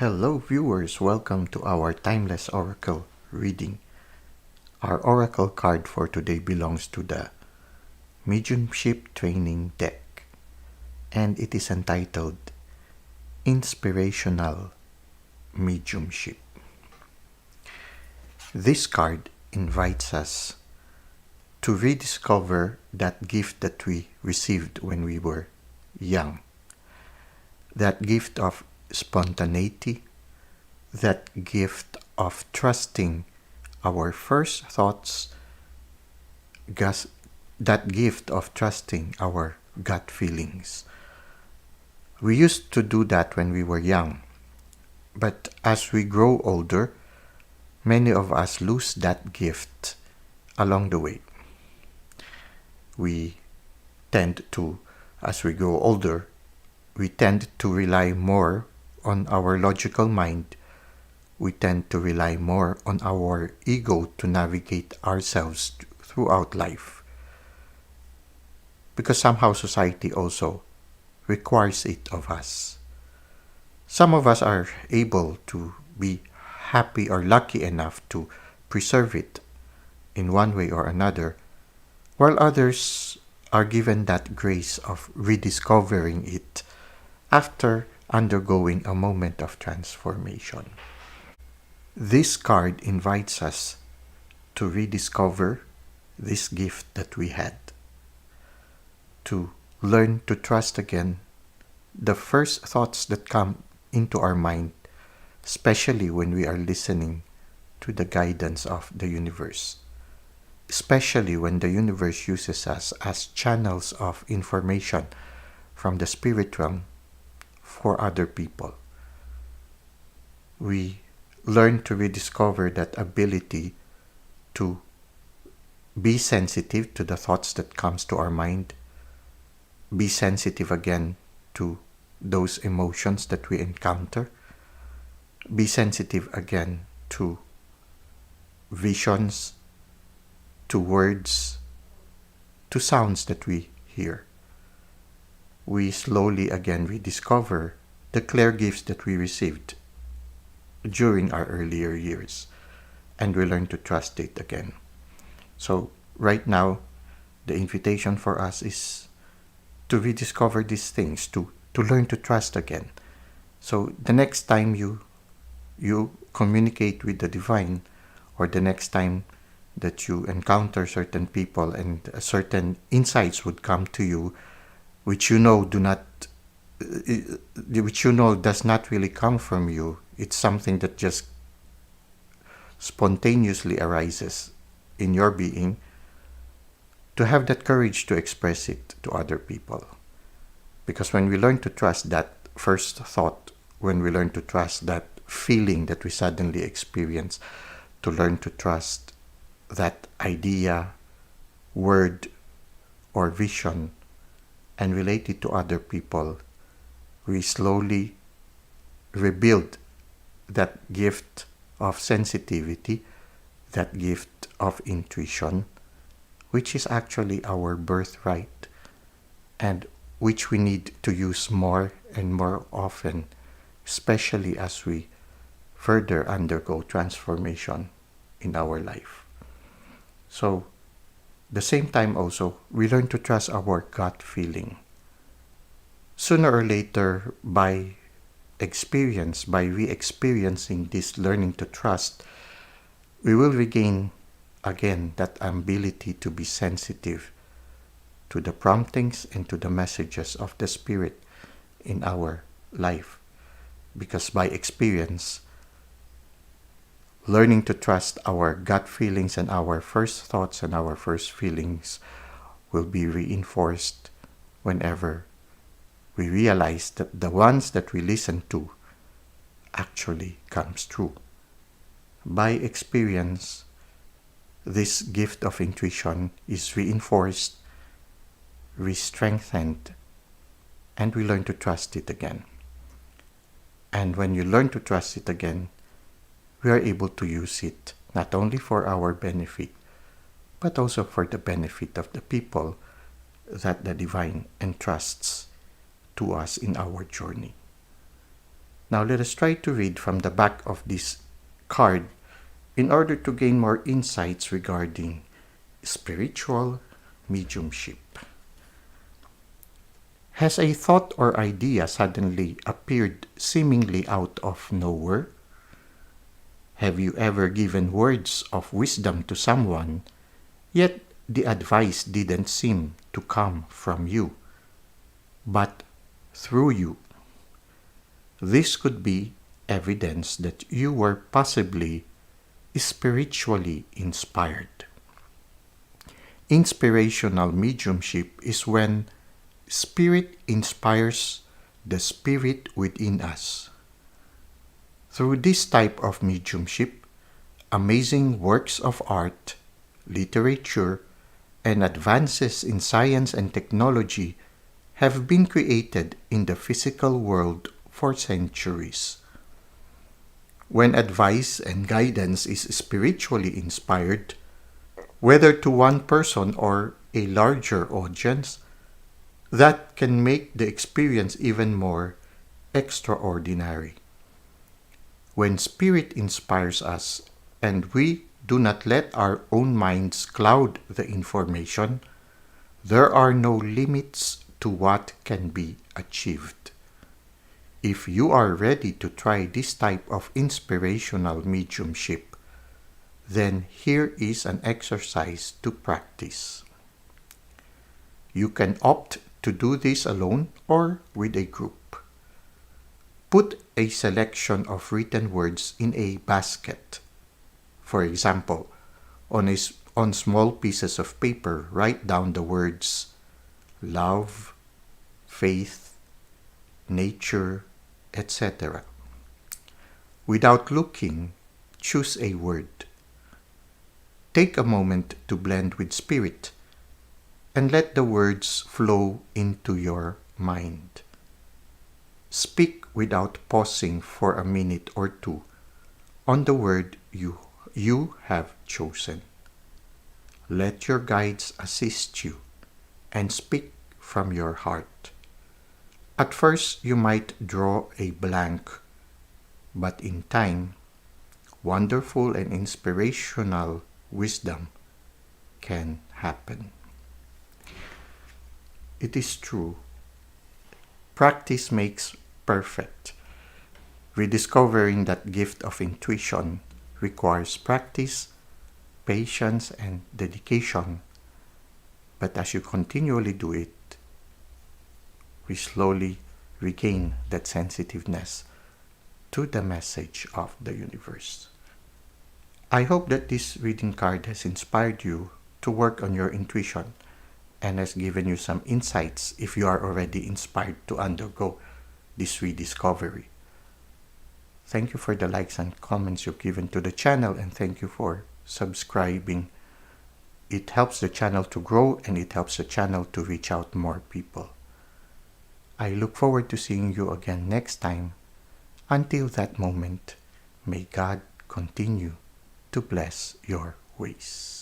Hello, viewers. Welcome to our Timeless Oracle reading. Our Oracle card for today belongs to the Mediumship Training Deck, and it is entitled Inspirational Mediumship. This card invites us to rediscover that gift that we received when we were young, that gift of spontaneity, that gift of trusting our first thoughts, that gift of trusting our gut feelings. We used to do that when we were young, but as we grow older, many of us lose that gift along the way. As we grow older, we tend to rely more on our logical mind. We tend to rely more on our ego to navigate ourselves throughout life. Because somehow society also requires it of us. Some of us are able to be happy or lucky enough to preserve it in one way or another, while others are given that grace of rediscovering it after undergoing a moment of transformation. This card invites us to rediscover this gift that we had, to learn to trust again the first thoughts that come into our mind, especially when we are listening to the guidance of the universe, especially when the universe uses us as channels of information from the spirit realm for other people. We learn to rediscover that ability to be sensitive to the thoughts that comes to our mind, be sensitive again to those emotions that we encounter, be sensitive again to visions, to words, to sounds that we hear. We slowly again rediscover the clear gifts that we received during our earlier years, and we learn to trust it again. So right now, the invitation for us is to rediscover these things, to learn to trust again. So the next time you communicate with the divine, or the next time that you encounter certain people and certain insights would come to you, which you know does not really come from you. It's something that just spontaneously arises in your being, to have that courage to express it to other people. Because when we learn to trust that first thought, when we learn to trust that feeling that we suddenly experience, to learn to trust that idea, word, or vision, and relate it to other people, we slowly rebuild that gift of sensitivity, that gift of intuition, which is actually our birthright, and which we need to use more and more often, especially as we further undergo transformation in our life. So, the same time also, we learn to trust our gut feeling. Sooner or later, by re-experiencing this learning to trust, we will regain again that ability to be sensitive to the promptings and to the messages of the Spirit in our life. Because by experience, learning to trust our gut feelings and our first thoughts and our first feelings will be reinforced whenever we realize that the ones that we listen to actually comes true. By experience, this gift of intuition is reinforced, re-strengthened, and we learn to trust it again. And when you learn to trust it again, we are able to use it not only for our benefit, but also for the benefit of the people that the divine entrusts to us in our journey. Now let us try to read from the back of this card in order to gain more insights regarding spiritual mediumship. Has a thought or idea suddenly appeared seemingly out of nowhere? Have you ever given words of wisdom to someone, yet the advice didn't seem to come from you, but through you? This could be evidence that you were possibly spiritually inspired. Inspirational mediumship is when Spirit inspires the spirit within us. Through this type of mediumship, amazing works of art, literature, and advances in science and technology have been created in the physical world for centuries. When advice and guidance is spiritually inspired, whether to one person or a larger audience, that can make the experience even more extraordinary. When Spirit inspires us and we do not let our own minds cloud the information, there are no limits to what can be achieved. If you are ready to try this type of inspirational mediumship, then here is an exercise to practice. You can opt to do this alone or with a group. Put a selection of written words in a basket. For example, on small pieces of paper, write down the words love, faith, nature, etc. Without looking, choose a word. Take a moment to blend with Spirit and let the words flow into your mind. Speak without pausing for a minute or two on the word you have chosen. Let your guides assist you and speak from your heart. At first, you might draw a blank, but in time, wonderful and inspirational wisdom can happen. It is true. Practice makes perfect. Rediscovering that gift of intuition requires practice, patience, and dedication. But as you continually do it, we slowly regain that sensitiveness to the message of the universe. I hope that this reading card has inspired you to work on your intuition and has given you some insights if you are already inspired to undergo this rediscovery. Thank you for the likes and comments you've given to the channel, and thank you for subscribing. It helps the channel to grow and it helps the channel to reach out more people. I look forward to seeing you again next time. Until that moment, may God continue to bless your ways.